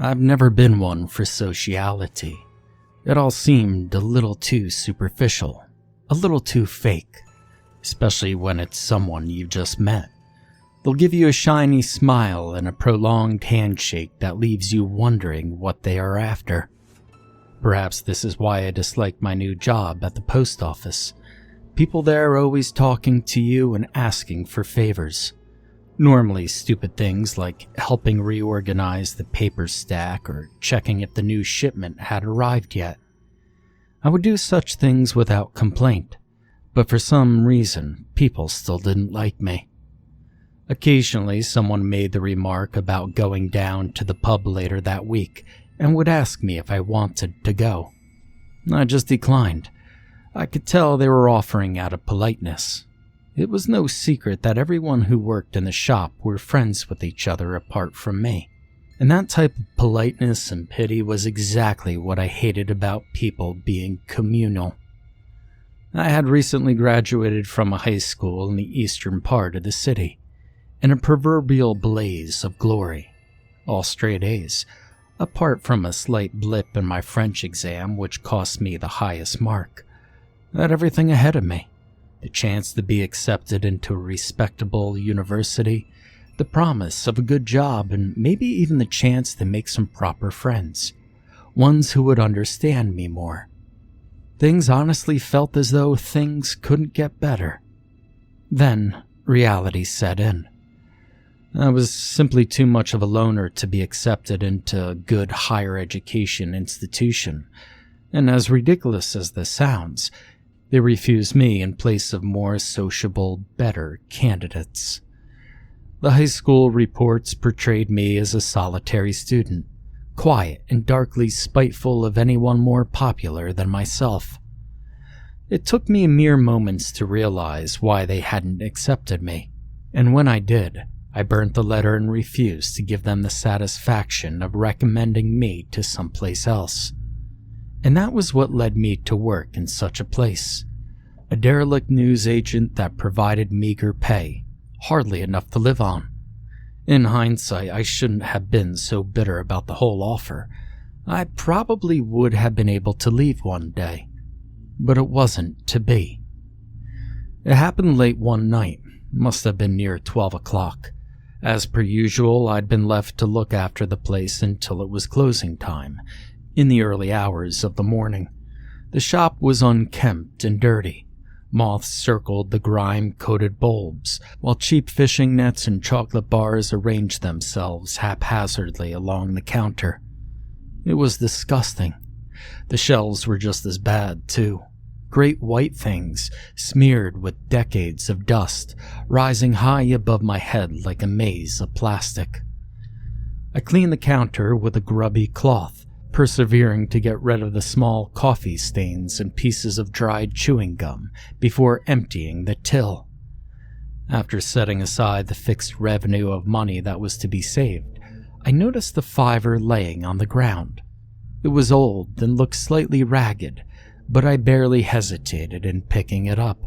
I've never been one for sociality. It all seemed a little too superficial, a little too fake, especially when it's someone you've just met. They'll give you a shiny smile and a prolonged handshake that leaves you wondering what they are after. Perhaps this is why I dislike my new job at the post office. People there are always talking to you and asking for favors. Normally stupid things like helping reorganize the paper stack or checking if the new shipment had arrived yet. I would do such things without complaint, but for some reason, people still didn't like me. Occasionally, someone made the remark about going down to the pub later that week and would ask me if I wanted to go. I just declined. I could tell they were offering out of politeness. It was no secret that everyone who worked in the shop were friends with each other apart from me, and that type of politeness and pity was exactly what I hated about people being communal. I had recently graduated from a high school in the eastern part of the city, in a proverbial blaze of glory, all straight A's, apart from a slight blip in my French exam which cost me the highest mark. I had everything ahead of me. The chance to be accepted into a respectable university, the promise of a good job, and maybe even the chance to make some proper friends, ones who would understand me more. Things honestly felt as though things couldn't get better. Then, reality set in. I was simply too much of a loner to be accepted into a good higher education institution, and as ridiculous as this sounds, they refused me in place of more sociable, better candidates. The high school reports portrayed me as a solitary student, quiet and darkly spiteful of anyone more popular than myself. It took me mere moments to realize why they hadn't accepted me, and when I did, I burnt the letter and refused to give them the satisfaction of recommending me to someplace else. And that was what led me to work in such a place. A derelict news agent that provided meager pay, hardly enough to live on. In hindsight, I shouldn't have been so bitter about the whole offer. I probably would have been able to leave one day, but it wasn't to be. It happened late one night, must have been near 12 o'clock. As per usual, I'd been left to look after the place until it was closing time, in the early hours of the morning. The shop was unkempt and dirty. Moths circled the grime-coated bulbs, while cheap fishing nets and chocolate bars arranged themselves haphazardly along the counter. It was disgusting. The shelves were just as bad, too. Great white things, smeared with decades of dust, rising high above my head like a maze of plastic. I cleaned the counter with a grubby cloth, persevering to get rid of the small coffee stains and pieces of dried chewing gum before emptying the till. After setting aside the fixed revenue of money that was to be saved, I noticed the $5 laying on the ground. It was old and looked slightly ragged, but I barely hesitated in picking it up.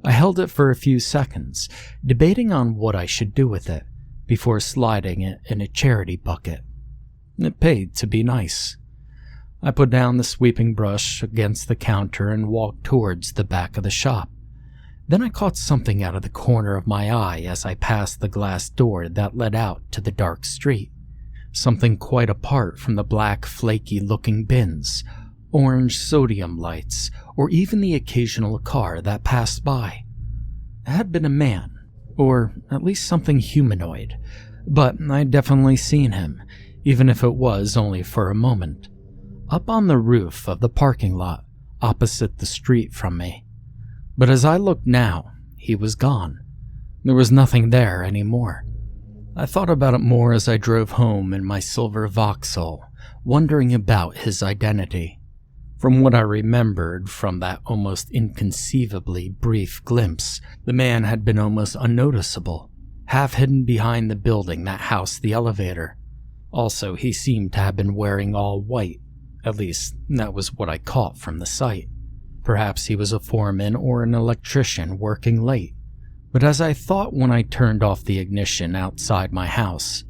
I held it for a few seconds, debating on what I should do with it, before sliding it in a charity bucket. It paid to be nice. I put down the sweeping brush against the counter and walked towards the back of the shop. Then I caught something out of the corner of my eye as I passed the glass door that led out to the dark street. Something quite apart from the black, flaky-looking bins, orange sodium lights, or even the occasional car that passed by. It had been a man, or at least something humanoid, but I'd definitely seen him, even if it was only for a moment, up on the roof of the parking lot, opposite the street from me. But as I looked now, he was gone. There was nothing there anymore. I thought about it more as I drove home in my silver Vauxhall, wondering about his identity. From what I remembered from that almost inconceivably brief glimpse, the man had been almost unnoticeable, half hidden behind the building that housed the elevator. Also, he seemed to have been wearing all white. At least, that was what I caught from the sight. Perhaps he was a foreman or an electrician working late. But as I thought when I turned off the ignition outside my house,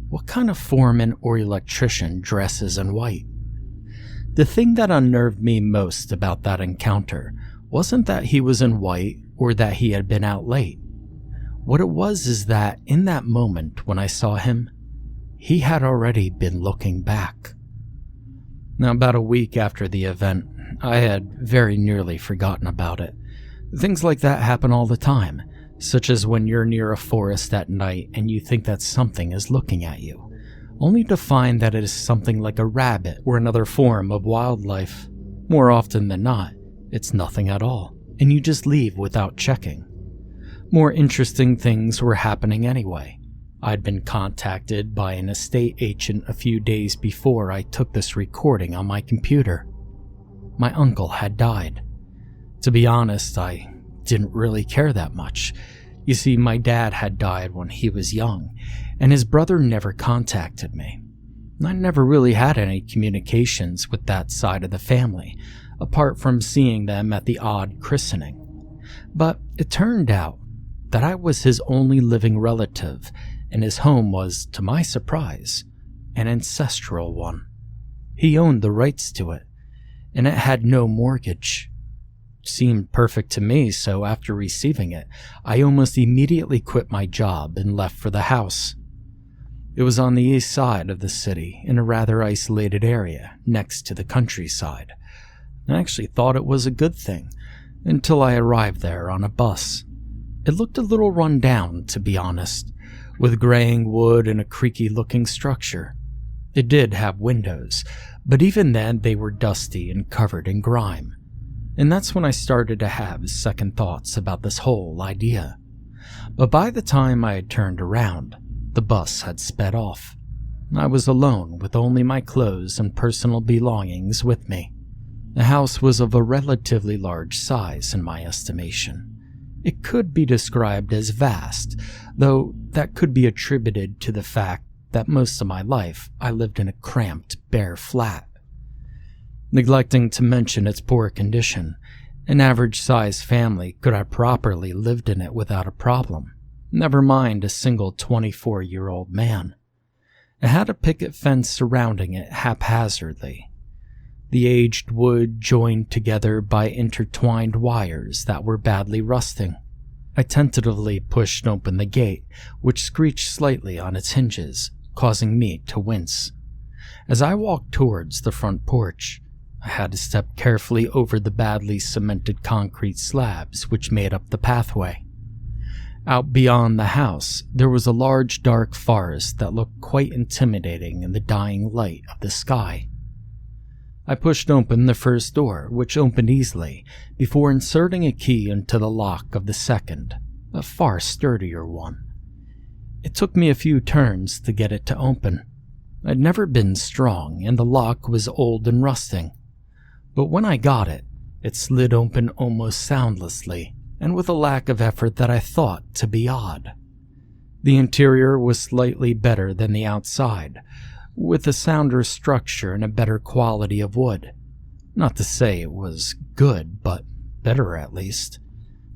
What kind of foreman or electrician dresses in white? The thing that unnerved me most about that encounter wasn't that he was in white or that he had been out late. What it was is that in that moment when I saw him, he had already been looking back. Now, about a week after the event, I had very nearly forgotten about it. Things like that happen all the time, such as when you're near a forest at night and you think that something is looking at you, only to find that it is something like a rabbit or another form of wildlife. More often than not, it's nothing at all, and you just leave without checking. More interesting things were happening anyway. I'd been contacted by an estate agent a few days before I took this recording on my computer. My uncle had died. To be honest, I didn't really care that much. You see, my dad had died when he was young, and his brother never contacted me. I never really had any communications with that side of the family, apart from seeing them at the odd christening. But it turned out that I was his only living relative, and his home was, to my surprise, an ancestral one. He owned the rights to it, and it had no mortgage. Seemed perfect to me, so after receiving it, I almost immediately quit my job and left for the house. It was on the east side of the city, in a rather isolated area, next to the countryside. I actually thought it was a good thing, until I arrived there on a bus. It looked a little run down, to be honest, with graying wood and a creaky-looking structure. It did have windows, but even then they were dusty and covered in grime. And that's when I started to have second thoughts about this whole idea. But by the time I had turned around, the bus had sped off. I was alone with only my clothes and personal belongings with me. The house was of a relatively large size in my estimation. It could be described as vast, though that could be attributed to the fact that most of my life I lived in a cramped, bare flat. Neglecting to mention its poor condition, an average-sized family could have properly lived in it without a problem, never mind a single 24-year-old man. It had a picket fence surrounding it haphazardly. The aged wood joined together by intertwined wires that were badly rusting. I tentatively pushed open the gate, which screeched slightly on its hinges, causing me to wince. As I walked towards the front porch, I had to step carefully over the badly cemented concrete slabs which made up the pathway. Out beyond the house, there was a large dark forest that looked quite intimidating in the dying light of the sky. I pushed open the first door, which opened easily, before inserting a key into the lock of the second, a far sturdier one. It took me a few turns to get it to open. I'd never been strong, and the lock was old and rusting. But when I got it, it slid open almost soundlessly, and with a lack of effort that I thought to be odd. The interior was slightly better than the outside, with a sounder structure and a better quality of wood. Not to say it was good, but better at least.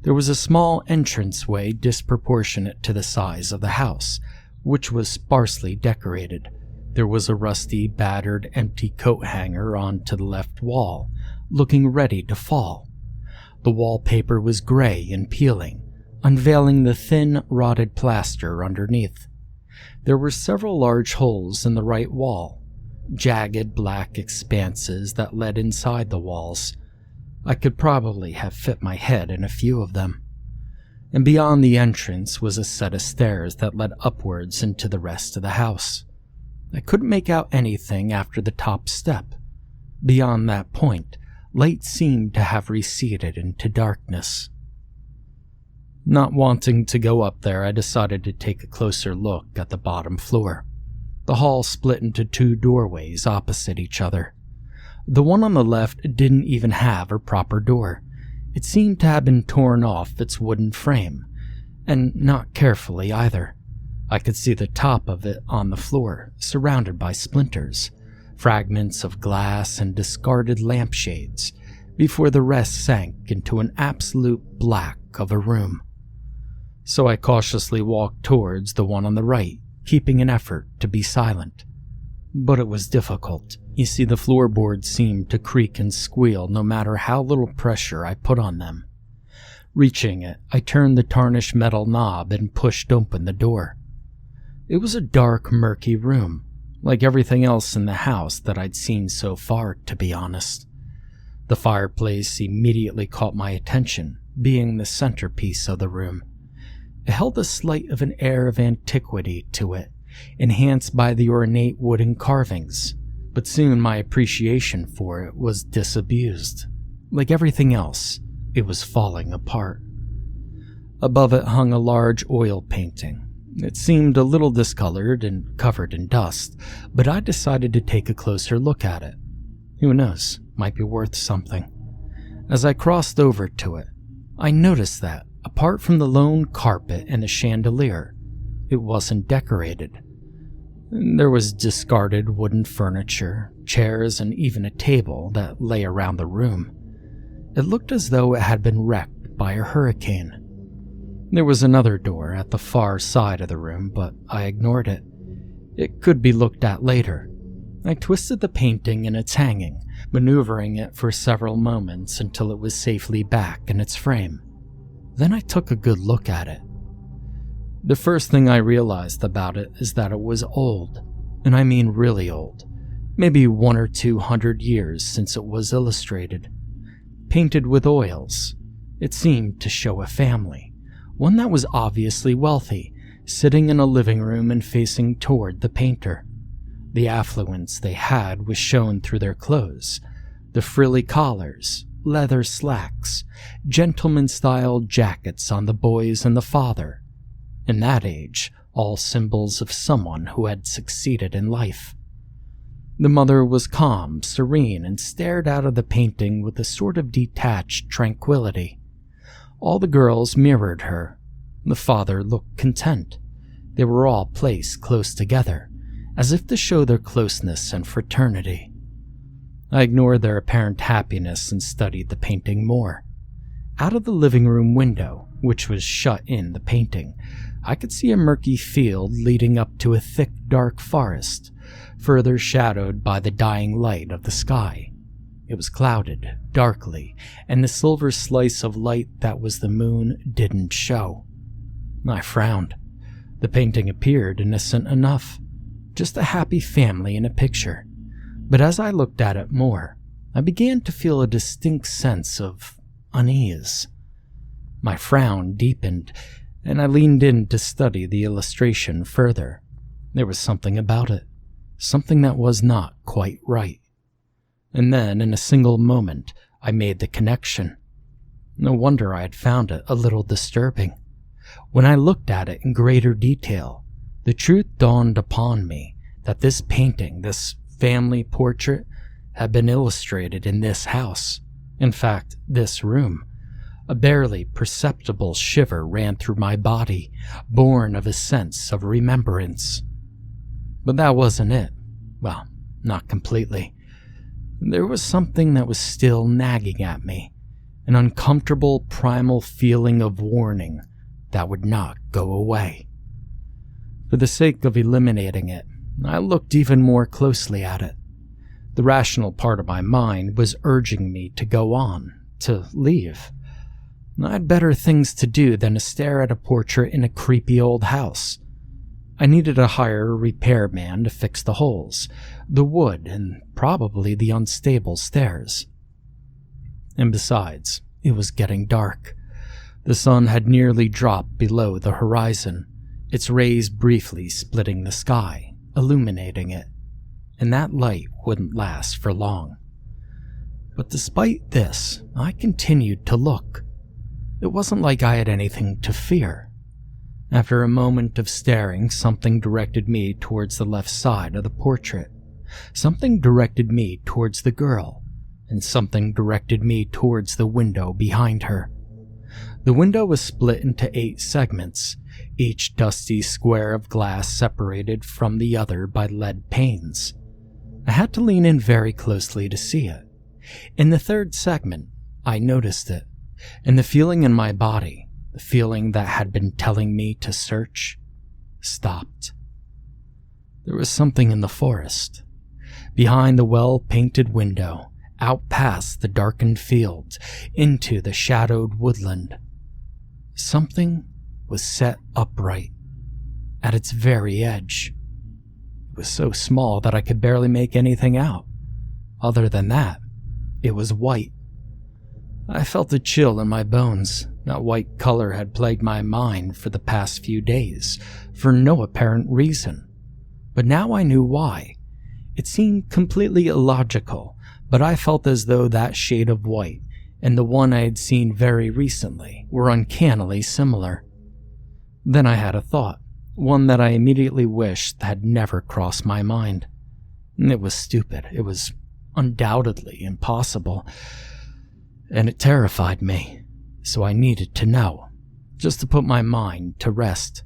There was a small entranceway disproportionate to the size of the house, which was sparsely decorated. There was a rusty, battered, empty coat hanger onto the left wall, looking ready to fall. The wallpaper was gray and peeling, unveiling the thin, rotted plaster underneath. There were several large holes in the right wall, jagged black expanses that led inside the walls. I could probably have fit my head in a few of them. And beyond the entrance was a set of stairs that led upwards into the rest of the house. I couldn't make out anything after the top step. Beyond that point, light seemed to have receded into darkness. Not wanting to go up there, I decided to take a closer look at the bottom floor. The hall split into two doorways opposite each other. The one on the left didn't even have a proper door. It seemed to have been torn off its wooden frame, and not carefully either. I could see the top of it on the floor, surrounded by splinters, fragments of glass and discarded lampshades, before the rest sank into an absolute black of a room. So I cautiously walked towards the one on the right, keeping an effort to be silent. But it was difficult. You see, the floorboards seemed to creak and squeal no matter how little pressure I put on them. Reaching it, I turned the tarnished metal knob and pushed open the door. It was a dark, murky room, like everything else in the house that I'd seen so far, to be honest. The fireplace immediately caught my attention, being the centerpiece of the room. It held a slight of an air of antiquity to it, enhanced by the ornate wooden carvings, but soon my appreciation for it was disabused. Like everything else, it was falling apart. Above it hung a large oil painting. It seemed a little discolored and covered in dust, but I decided to take a closer look at it. Who knows, might be worth something. As I crossed over to it, I noticed that, apart from the lone carpet and the chandelier, it wasn't decorated. There was discarded wooden furniture, chairs, and even a table that lay around the room. It looked as though it had been wrecked by a hurricane. There was another door at the far side of the room, but I ignored it. It could be looked at later. I twisted the painting in its hanging, maneuvering it for several moments until it was safely back in its frame. Then I took a good look at it. The first thing I realized about it is that it was old, and I mean really old, maybe 100 or 200 years since it was illustrated. Painted with oils, it seemed to show a family, one that was obviously wealthy, sitting in a living room and facing toward the painter. The affluence they had was shown through their clothes, the frilly collars, leather slacks, gentleman-style jackets on the boys and the father. In that age, all symbols of someone who had succeeded in life. The mother was calm, serene, and stared out of the painting with a sort of detached tranquility. All the girls mirrored her. The father looked content. They were all placed close together, as if to show their closeness and fraternity. I ignored their apparent happiness and studied the painting more. Out of the living room window, which was shut in the painting, I could see a murky field leading up to a thick, dark forest, further shadowed by the dying light of the sky. It was clouded, darkly, and the silver slice of light that was the moon didn't show. I frowned. The painting appeared innocent enough, just a happy family in a picture. But as I looked at it more, I began to feel a distinct sense of unease. My frown deepened, and I leaned in to study the illustration further. There was something about it, something that was not quite right. And then, in a single moment, I made the connection. No wonder I had found it a little disturbing. When I looked at it in greater detail, the truth dawned upon me that this painting, this family portrait, had been illustrated in this house. In fact, this room. A barely perceptible shiver ran through my body, born of a sense of remembrance. But that wasn't it. Well, not completely. There was something that was still nagging at me, an uncomfortable primal feeling of warning that would not go away. For the sake of eliminating it, I looked even more closely at it. The rational part of my mind was urging me to go on, to leave. I had better things to do than to stare at a portrait in a creepy old house. I needed to hire a repairman to fix the holes, the wood, and probably the unstable stairs. And besides, it was getting dark. The sun had nearly dropped below the horizon, its rays briefly splitting the sky, illuminating it, and that light wouldn't last for long. But despite this, I continued to look. It wasn't like I had anything to fear. After a moment of staring, something directed me towards the left side of the portrait. Something directed me towards the girl, and something directed me towards the window behind her. The window was split into 8 segments, each dusty square of glass separated from the other by lead panes. I had to lean in very closely to see it. In the 3rd segment, I noticed it, and the feeling in my body, the feeling that had been telling me to search, stopped. There was something in the forest, behind the well-painted window, out past the darkened fields, into the shadowed woodland. Something was set upright, at its very edge. It was so small that I could barely make anything out. Other than that, it was white. I felt a chill in my bones. That white color had plagued my mind for the past few days, for no apparent reason. But now I knew why. It seemed completely illogical, but I felt as though that shade of white and the one I had seen very recently were uncannily similar. Then I had a thought, one that I immediately wished had never crossed my mind. It was stupid. It was undoubtedly impossible, and it terrified me, so I needed to know, just to put my mind to rest.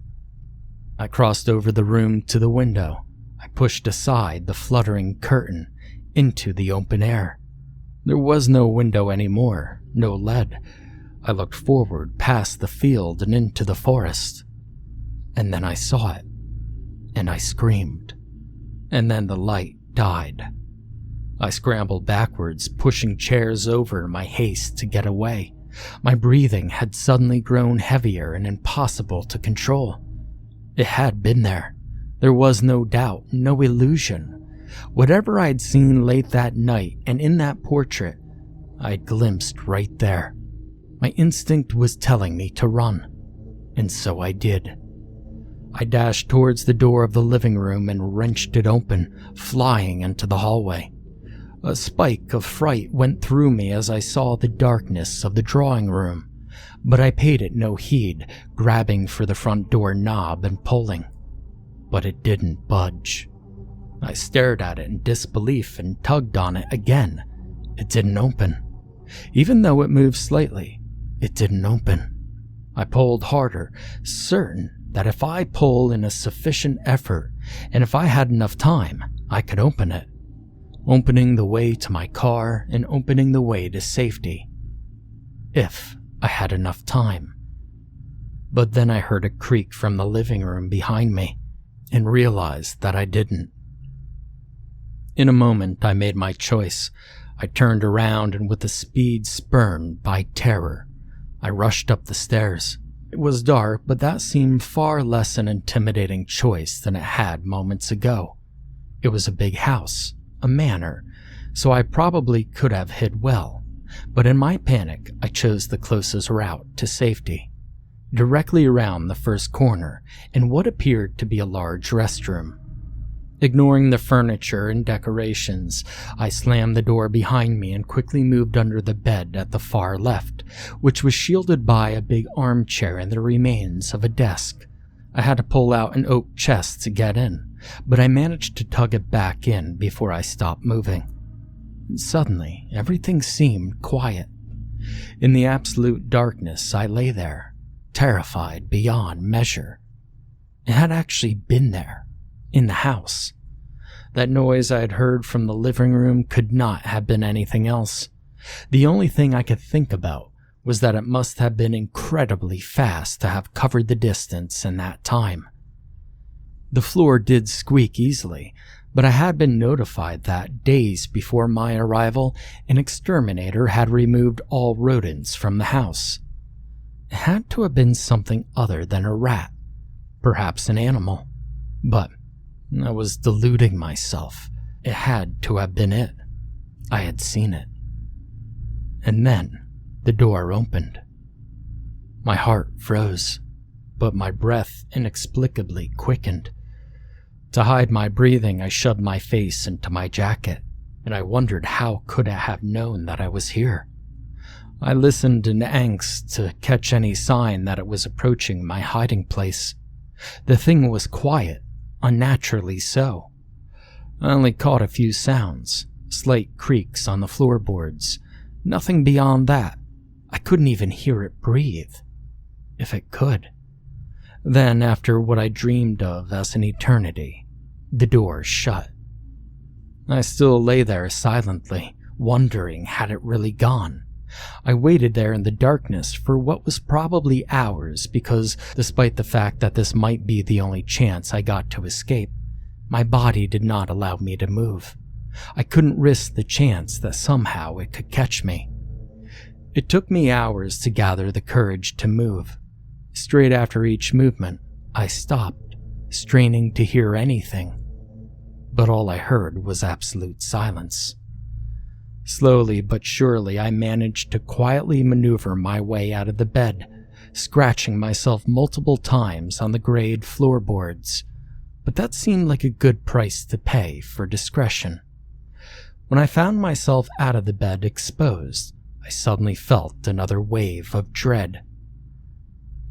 I crossed over the room to the window. I pushed aside the fluttering curtain into the open air. There was no window anymore, no lead. I looked forward past the field and into the forest. And then I saw it, and I screamed. And then the light died. I scrambled backwards, pushing chairs over in my haste to get away. My breathing had suddenly grown heavier and impossible to control. It had been there. There was no doubt, no illusion. Whatever I had seen late that night and in that portrait, I had glimpsed right there. My instinct was telling me to run, and so I did. I dashed towards the door of the living room and wrenched it open, flying into the hallway. A spike of fright went through me as I saw the darkness of the drawing room, but I paid it no heed, grabbing for the front door knob and pulling. But it didn't budge. I stared at it in disbelief and tugged on it again. It didn't open. Even though it moved slightly, it didn't open. I pulled harder, certain that if I pull in a sufficient effort, and if I had enough time, I could open it. Opening the way to my car and opening the way to safety. If I had enough time. But then I heard a creak from the living room behind me, and realized that I didn't. In a moment, I made my choice. I turned around, and with a speed spurned by terror, I rushed up the stairs. It was dark, but that seemed far less an intimidating choice than it had moments ago. It was a big house, a manor, so I probably could have hid well, but in my panic, I chose the closest route to safety. Directly around the first corner, in what appeared to be a large restroom. Ignoring the furniture and decorations, I slammed the door behind me and quickly moved under the bed at the far left, which was shielded by a big armchair and the remains of a desk. I had to pull out an oak chest to get in, but I managed to tug it back in before I stopped moving. Suddenly, everything seemed quiet. In the absolute darkness, I lay there, terrified beyond measure. It had actually been there. In the house. That noise I had heard from the living room could not have been anything else. The only thing I could think about was that it must have been incredibly fast to have covered the distance in that time. The floor did squeak easily, but I had been notified that days before my arrival, an exterminator had removed all rodents from the house. It had to have been something other than a rat, perhaps an animal, but I was deluding myself. It had to have been it. I had seen it. And then the door opened. My heart froze, but my breath inexplicably quickened. To hide my breathing, I shoved my face into my jacket, and I wondered how could I have known that I was here. I listened in angst to catch any sign that it was approaching my hiding place. The thing was quiet. Unnaturally so. I only caught a few sounds, slight creaks on the floorboards, nothing beyond that. I couldn't even hear it breathe, if it could. Then, after what I dreamed of as an eternity, the door shut. I still lay there silently, wondering had it really gone. I waited there in the darkness for what was probably hours because, despite the fact that this might be the only chance I got to escape, My body did not allow me to move. I couldn't risk the chance that somehow it could catch me. It took me hours to gather the courage to move. Straight after each movement, I stopped, straining to hear anything. But all I heard was absolute silence. Slowly but surely, I managed to quietly maneuver my way out of the bed, scratching myself multiple times on the grayed floorboards. But that seemed like a good price to pay for discretion. When I found myself out of the bed exposed, I suddenly felt another wave of dread.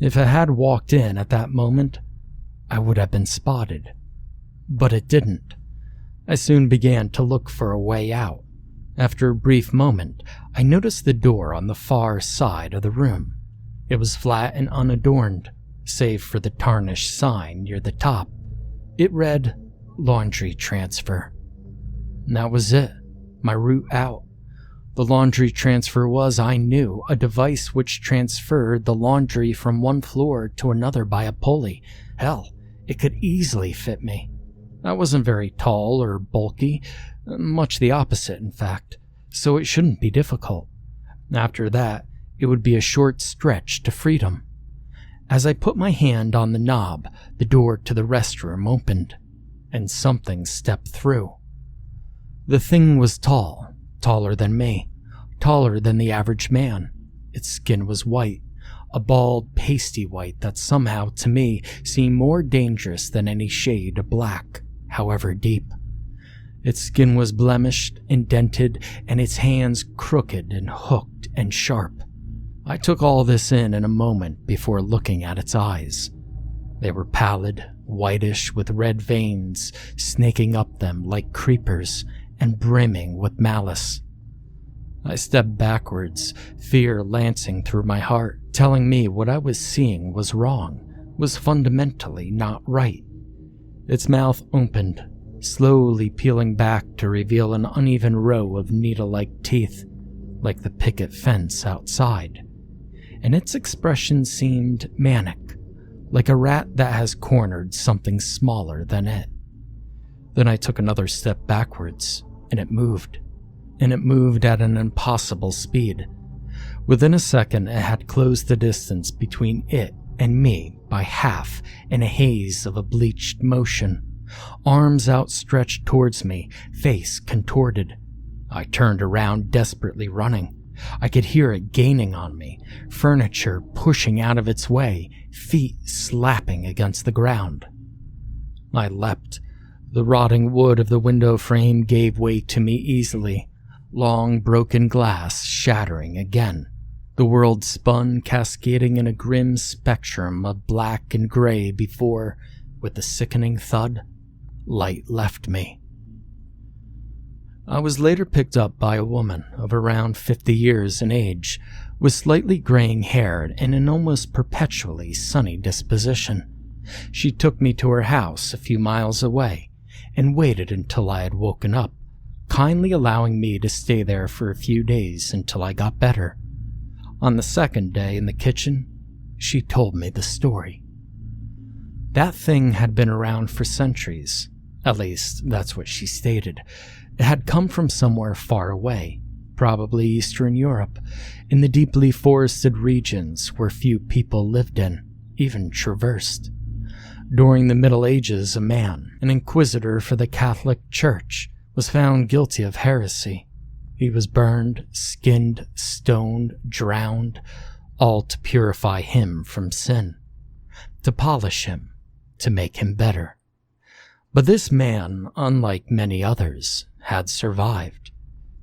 If I had walked in at that moment, I would have been spotted. But it didn't. I soon began to look for a way out. After a brief moment, I noticed the door on the far side of the room. It was flat and unadorned, save for the tarnished sign near the top. It read, "Laundry Transfer." And that was it, my route out. The laundry transfer was, I knew, a device which transferred the laundry from one floor to another by a pulley. Hell, it could easily fit me. I wasn't very tall or bulky, much the opposite, in fact, so it shouldn't be difficult. After that, it would be a short stretch to freedom. As I put my hand on the knob, the door to the restroom opened, and something stepped through. The thing was tall, taller than me, taller than the average man. Its skin was white, a bald, pasty white that somehow, to me, seemed more dangerous than any shade of black, however deep. Its skin was blemished, indented, and its hands crooked and hooked and sharp. I took all this in a moment before looking at its eyes. They were pallid, whitish with red veins snaking up them like creepers and brimming with malice. I stepped backwards, fear lancing through my heart, telling me what I was seeing was wrong, was fundamentally not right. Its mouth opened, slowly peeling back to reveal an uneven row of needle-like teeth, like the picket fence outside. And its expression seemed manic, like a rat that has cornered something smaller than it. Then I took another step backwards, and it moved. And it moved at an impossible speed. Within a second, it had closed the distance between it and me by half in a haze of a bleached motion. Arms outstretched towards me, face contorted. I turned around, desperately running. I could hear it gaining on me, furniture pushing out of its way, feet slapping against the ground. I leapt. The rotting wood of the window frame gave way to me easily, long broken glass shattering again. The world spun, cascading in a grim spectrum of black and gray before, with a sickening thud, light left me. I was later picked up by a woman of around 50 years in age, with slightly graying hair and an almost perpetually sunny disposition. She took me to her house a few miles away and waited until I had woken up, kindly allowing me to stay there for a few days until I got better. On the second day in the kitchen, she told me the story. That thing had been around for centuries. At least, that's what she stated. It had come from somewhere far away, probably Eastern Europe, in the deeply forested regions where few people lived in, even traversed. During the Middle Ages, a man, an inquisitor for the Catholic Church, was found guilty of heresy. He was burned, skinned, stoned, drowned, all to purify him from sin, to polish him, to make him better. But this man, unlike many others, had survived,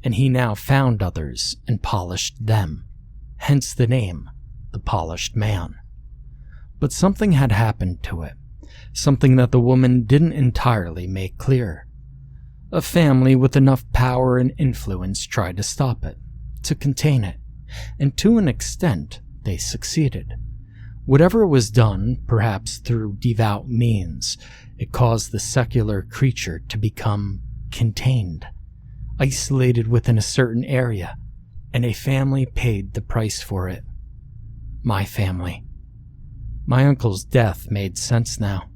and he now found others and polished them, hence the name, the Polished Man. But something had happened to it, something that the woman didn't entirely make clear. A family with enough power and influence tried to stop it, to contain it, and to an extent they succeeded. Whatever was done, perhaps through devout means, it caused the secular creature to become contained, isolated within a certain area, and a family paid the price for it. My family. My uncle's death made sense now.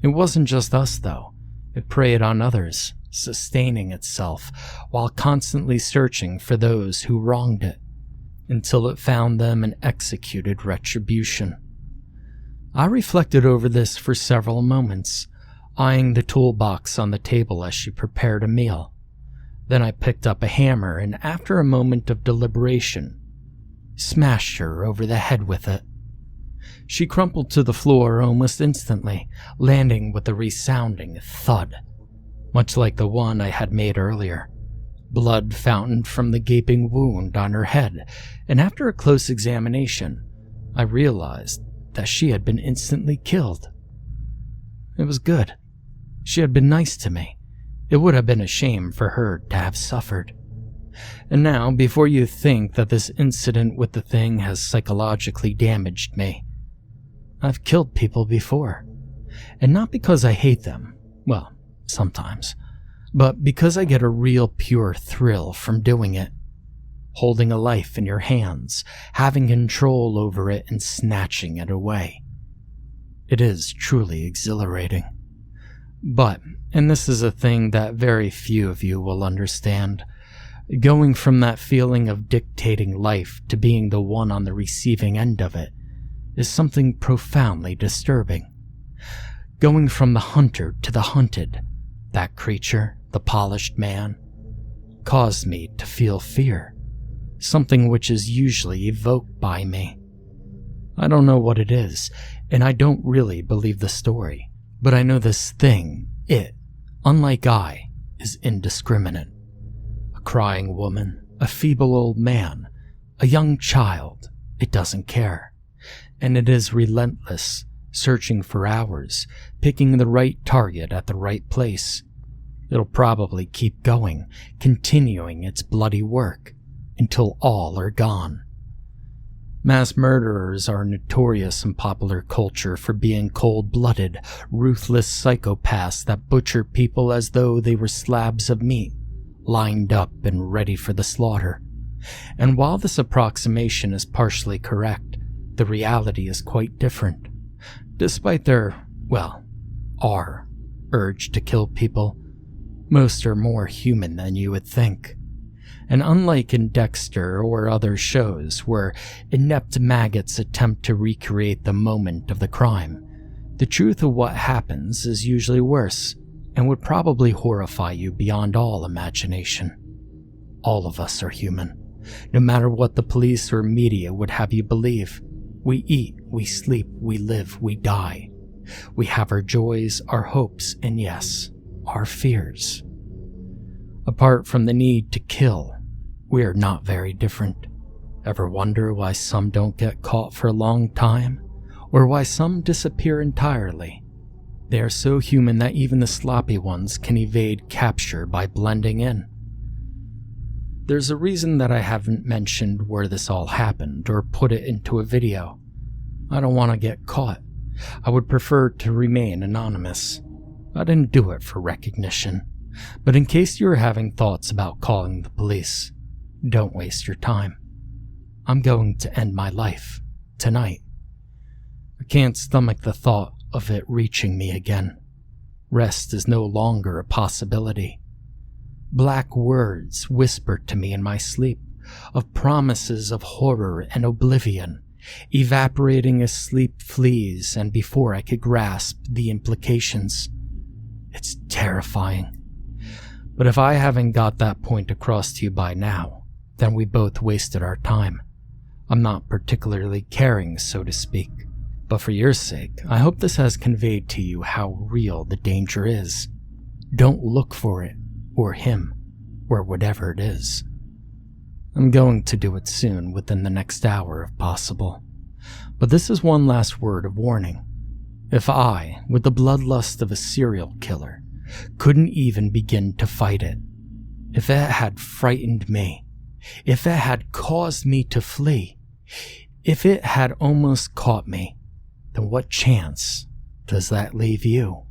It wasn't just us, though. It preyed on others, sustaining itself while constantly searching for those who wronged it, until it found them and executed retribution. I reflected over this for several moments, eyeing the toolbox on the table as she prepared a meal. Then I picked up a hammer and, after a moment of deliberation, smashed her over the head with it. She crumpled to the floor almost instantly, landing with a resounding thud, much like the one I had made earlier. Blood fountained from the gaping wound on her head, and after a close examination, I realized that she had been instantly killed. It was good. She had been nice to me. It would have been a shame for her to have suffered. And now, before you think that this incident with the thing has psychologically damaged me, I've killed people before. And not because I hate them, well, sometimes, but because I get a real pure thrill from doing it. Holding a life in your hands, having control over it and snatching it away. It is truly exhilarating. But, and this is a thing that very few of you will understand, going from that feeling of dictating life to being the one on the receiving end of it is something profoundly disturbing. Going from the hunter to the hunted, that creature, the polished man, caused me to feel fear, something which is usually evoked by me. I don't know what it is, and I don't really believe the story, but I know this thing, it, unlike I, is indiscriminate. A crying woman, a feeble old man, a young child, it doesn't care. And it is relentless, searching for hours, picking the right target at the right place. It'll probably keep going, continuing its bloody work, until all are gone. Mass murderers are notorious in popular culture for being cold-blooded, ruthless psychopaths that butcher people as though they were slabs of meat, lined up and ready for the slaughter. And while this approximation is partially correct, the reality is quite different. Despite their, our urge to kill people, most are more human than you would think. And unlike in Dexter or other shows where inept maggots attempt to recreate the moment of the crime, the truth of what happens is usually worse and would probably horrify you beyond all imagination. All of us are human, no matter what the police or media would have you believe. We eat, we sleep, we live, we die. We have our joys, our hopes, and yes, our fears. Apart from the need to kill, we are not very different. Ever wonder why some don't get caught for a long time? Or why some disappear entirely? They are so human that even the sloppy ones can evade capture by blending in. There's a reason that I haven't mentioned where this all happened or put it into a video. I don't want to get caught. I would prefer to remain anonymous. I didn't do it for recognition. But in case you're having thoughts about calling the police, don't waste your time. I'm going to end my life tonight. I can't stomach the thought of it reaching me again. Rest is no longer a possibility. Black words whispered to me in my sleep, of promises of horror and oblivion, evaporating as sleep flees, and before I could grasp the implications. It's terrifying. But if I haven't got that point across to you by now, then we both wasted our time. I'm not particularly caring, so to speak. But for your sake, I hope this has conveyed to you how real the danger is. Don't look for it, or him, or whatever it is. I'm going to do it soon, within the next hour if possible. But this is one last word of warning. If I, with the bloodlust of a serial killer, couldn't even begin to fight it, if it had frightened me, if it had caused me to flee, if it had almost caught me, then what chance does that leave you?